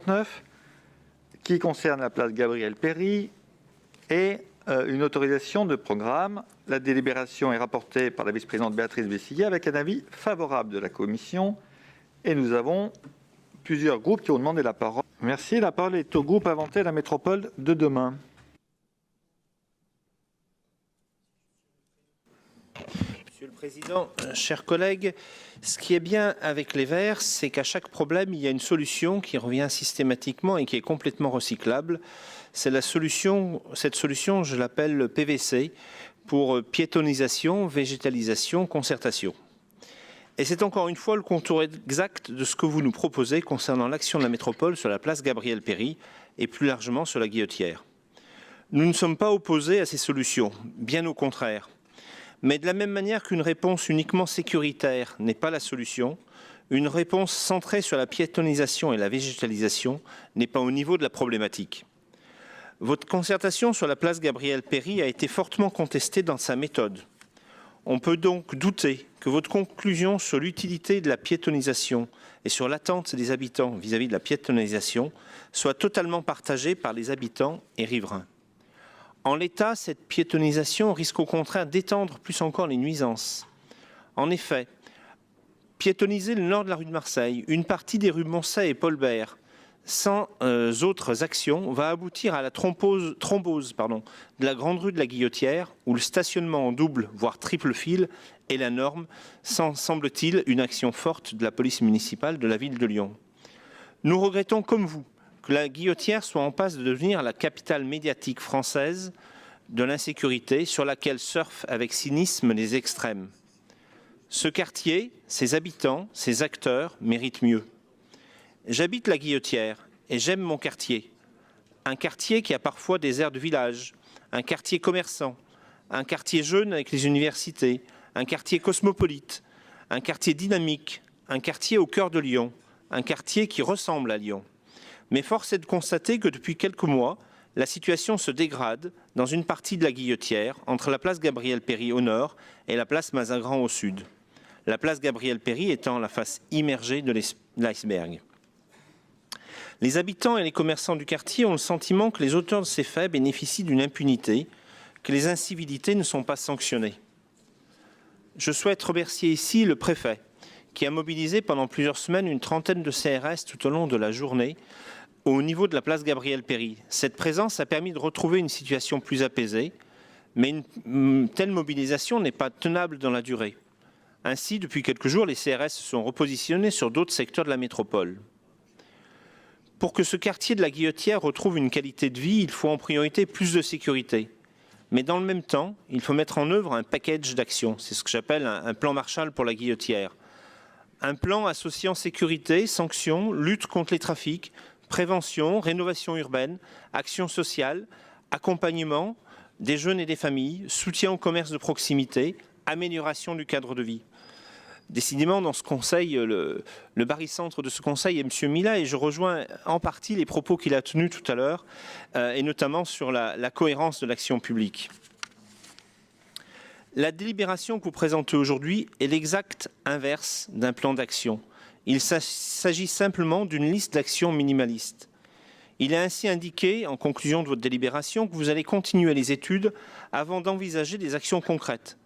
39 qui concerne la place Gabriel-Péri et une autorisation de programme. La délibération est rapportée par la vice-présidente Béatrice Bessillet avec un avis favorable de la commission. Et nous avons plusieurs groupes qui ont demandé la parole. Merci. La parole est au groupe Inventer la métropole de demain. Monsieur le Président, chers collègues, ce qui est bien avec les verres, c'est qu'à chaque problème, il y a une solution qui revient systématiquement et qui est complètement recyclable. C'est la solution, cette solution, je l'appelle le PVC, pour piétonisation, végétalisation, concertation. Et c'est encore une fois le contour exact de ce que vous nous proposez concernant l'action de la métropole sur la place Gabriel-Péri et plus largement sur la Guillotière. Nous ne sommes pas opposés à ces solutions, bien au contraire. Mais de la même manière qu'une réponse uniquement sécuritaire n'est pas la solution, une réponse centrée sur la piétonisation et la végétalisation n'est pas au niveau de la problématique. Votre concertation sur la place Gabriel-Péri a été fortement contestée dans sa méthode. On peut donc douter que votre conclusion sur l'utilité de la piétonisation et sur l'attente des habitants vis-à-vis de la piétonisation soit totalement partagée par les habitants et riverains. En l'état, cette piétonisation risque au contraire d'étendre plus encore les nuisances. En effet, piétoniser le nord de la rue de Marseille, une partie des rues Moncey et Paulbert, sans autres actions, va aboutir à la thrombose de la grande rue de la Guillotière, où le stationnement en double, voire triple fil, est la norme, sans, semble-t-il, une action forte de la police municipale de la ville de Lyon. Nous regrettons, comme vous, que la Guillotière soit en passe de devenir la capitale médiatique française de l'insécurité sur laquelle surfent avec cynisme les extrêmes. Ce quartier, ses habitants, ses acteurs méritent mieux. J'habite la Guillotière et j'aime mon quartier. Un quartier qui a parfois des airs de village, un quartier commerçant, un quartier jeune avec les universités, un quartier cosmopolite, un quartier dynamique, un quartier au cœur de Lyon, un quartier qui ressemble à Lyon. Mais force est de constater que depuis quelques mois, la situation se dégrade dans une partie de la Guillotière, entre la place Gabriel-Péri au nord et la place Mazagran au sud. La place Gabriel-Péri étant la face immergée de l'iceberg. Les habitants et les commerçants du quartier ont le sentiment que les auteurs de ces faits bénéficient d'une impunité, que les incivilités ne sont pas sanctionnées. Je souhaite remercier ici le préfet, qui a mobilisé pendant plusieurs semaines une trentaine de CRS tout au long de la journée au niveau de la place Gabriel-Péri. Cette présence a permis de retrouver une situation plus apaisée, mais une telle mobilisation n'est pas tenable dans la durée. Ainsi, depuis quelques jours, les CRS se sont repositionnés sur d'autres secteurs de la métropole. Pour que ce quartier de la Guillotière retrouve une qualité de vie, il faut en priorité plus de sécurité. Mais dans le même temps, il faut mettre en œuvre un package d'actions. C'est ce que j'appelle un plan Marshall pour la Guillotière. Un plan associant sécurité, sanctions, lutte contre les trafics, prévention, rénovation urbaine, action sociale, accompagnement des jeunes et des familles, soutien au commerce de proximité, amélioration du cadre de vie. Décidément, dans ce conseil, le barycentre de ce conseil est M. Mila, et je rejoins en partie les propos qu'il a tenus tout à l'heure, et notamment sur la cohérence de l'action publique. La délibération que vous présentez aujourd'hui est l'exact inverse d'un plan d'action. Il s'agit simplement d'une liste d'actions minimalistes. Il est ainsi indiqué, en conclusion de votre délibération, que vous allez continuer les études avant d'envisager des actions concrètes.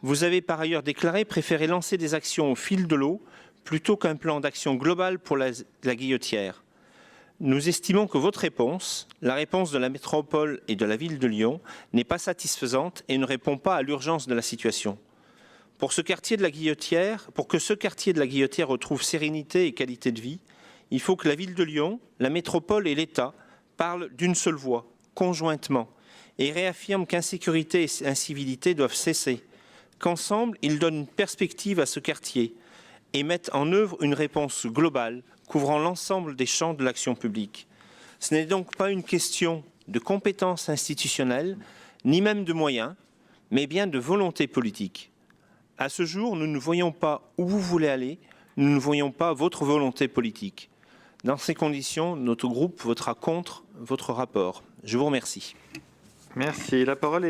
Vous avez par ailleurs déclaré préférer lancer des actions au fil de l'eau plutôt qu'un plan d'action global pour la Guillotière. Nous estimons que votre réponse, la réponse de la métropole et de la ville de Lyon, n'est pas satisfaisante et ne répond pas à l'urgence de la situation. Pour que ce quartier de la Guillotière retrouve sérénité et qualité de vie, il faut que la ville de Lyon, la métropole et l'État parlent d'une seule voix, conjointement, et réaffirment qu'insécurité et incivilité doivent cesser, qu'ensemble, ils donnent une perspective à ce quartier et mettent en œuvre une réponse globale couvrant l'ensemble des champs de l'action publique. Ce n'est donc pas une question de compétences institutionnelles, ni même de moyens, mais bien de volonté politique. À ce jour, nous ne voyons pas où vous voulez aller, nous ne voyons pas votre volonté politique. Dans ces conditions, notre groupe votera contre votre rapport. Je vous remercie. Merci. La parole est